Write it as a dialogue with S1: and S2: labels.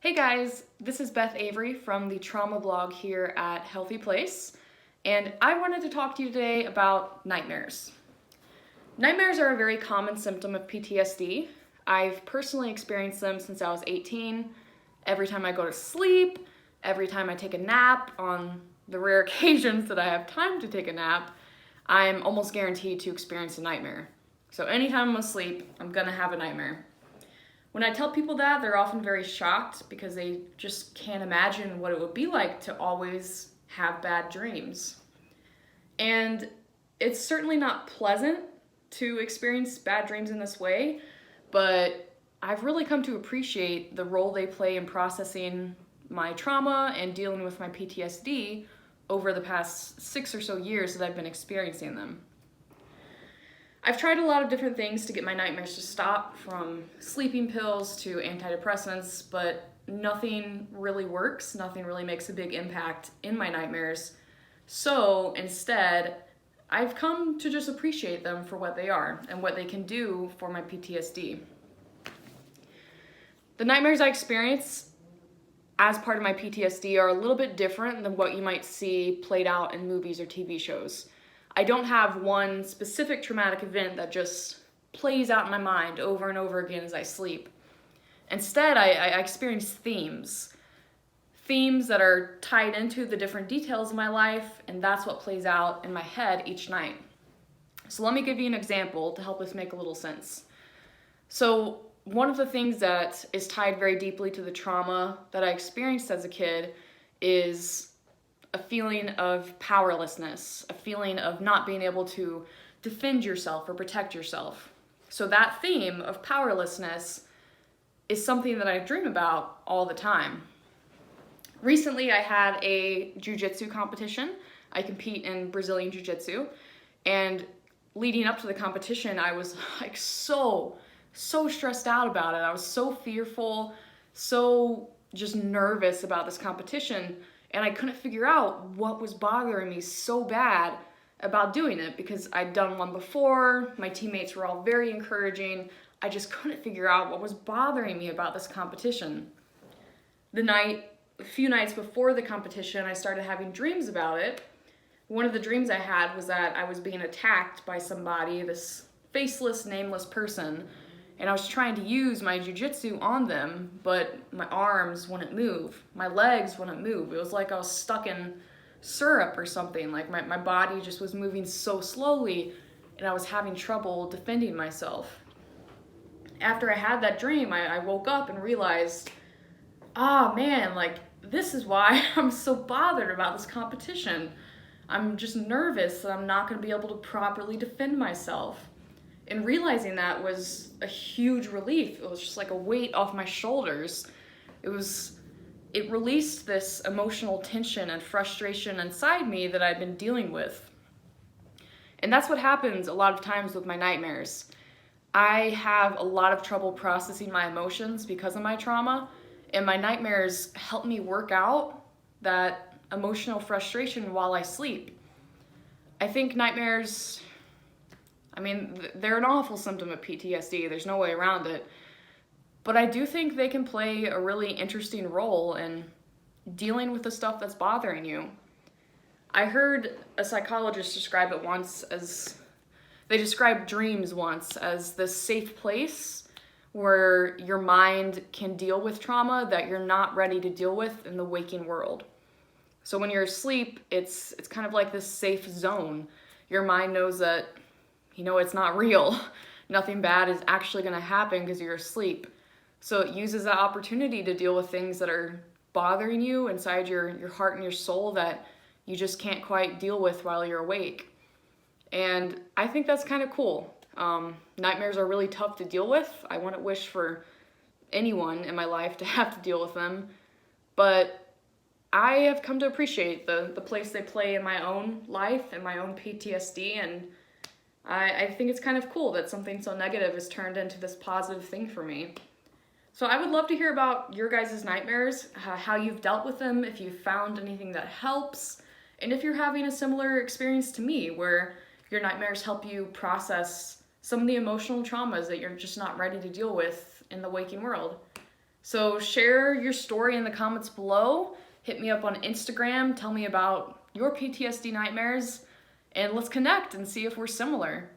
S1: Hey guys, this is Beth Avery from the trauma blog here at HealthyPlace, and I wanted to talk to you today about nightmares. Nightmares are a very common symptom of PTSD. I've personally experienced them since I was 18. Every time I go to sleep, every time I take a nap, on the rare occasions that I have time to take a nap, I'm almost guaranteed to experience a nightmare. So anytime I'm asleep, I'm gonna have a nightmare. When I tell people that, they're often very shocked because they just can't imagine what it would be like to always have bad dreams. And it's certainly not pleasant to experience bad dreams in this way, but I've really come to appreciate the role they play in processing my trauma and dealing with my PTSD over the past 6 or so years that I've been experiencing them. I've tried a lot of different things to get my nightmares to stop, from sleeping pills to antidepressants, but nothing really works. Nothing really makes a big impact in my nightmares. So instead, I've come to just appreciate them for what they are and what they can do for my PTSD. The nightmares I experience as part of my PTSD are a little bit different than what you might see played out in movies or TV shows. I don't have one specific traumatic event that just plays out in my mind over and over again as I sleep. Instead, I experience themes that are tied into the different details of my life, and that's what plays out in my head each night. So let me give you an example to help this make a little sense. So one of the things that is tied very deeply to the trauma that I experienced as a kid is a feeling of powerlessness, a feeling of not being able to defend yourself or protect yourself. So that theme of powerlessness is something that I dream about all the time. Recently, I had a jiu-jitsu competition. I compete in Brazilian jiu-jitsu, and leading up to the competition, I was like so stressed out about it. I was so fearful, so just nervous about this competition. And I couldn't figure out what was bothering me so bad about doing it, because I'd done one before, my teammates were all very encouraging. I just couldn't figure out what was bothering me about this competition. A few nights before the competition, I started having dreams about it. One of the dreams I had was that I was being attacked by somebody, this faceless, nameless person, and I was trying to use my jiu-jitsu on them, but my arms wouldn't move. My legs wouldn't move. It was like I was stuck in syrup or something. Like my body just was moving so slowly, and I was having trouble defending myself. After I had that dream, I woke up and realized, this is why I'm so bothered about this competition. I'm just nervous that I'm not going to be able to properly defend myself. And realizing that was a huge relief. It was just like a weight off my shoulders. It released this emotional tension and frustration inside me that I'd been dealing with. And that's what happens a lot of times with my nightmares. I have a lot of trouble processing my emotions because of my trauma, and my nightmares help me work out that emotional frustration while I sleep. I think nightmares, they're an awful symptom of PTSD. There's no way around it. But I do think they can play a really interesting role in dealing with the stuff that's bothering you. I heard a psychologist describe it once they described dreams once as this safe place where your mind can deal with trauma that you're not ready to deal with in the waking world. So when you're asleep, it's kind of like this safe zone. Your mind knows that it's not real. Nothing bad is actually going to happen because you're asleep. So it uses that opportunity to deal with things that are bothering you inside your heart and your soul that you just can't quite deal with while you're awake. And I think that's kind of cool. Nightmares are really tough to deal with. I wouldn't wish for anyone in my life to have to deal with them. But I have come to appreciate the place they play in my own life and my own PTSD, and I think it's kind of cool that something so negative has turned into this positive thing for me. So I would love to hear about your guys' nightmares, how you've dealt with them, if you've found anything that helps, and if you're having a similar experience to me where your nightmares help you process some of the emotional traumas that you're just not ready to deal with in the waking world. So share your story in the comments below. Hit me up on Instagram. Tell me about your PTSD nightmares. And let's connect and see if we're similar.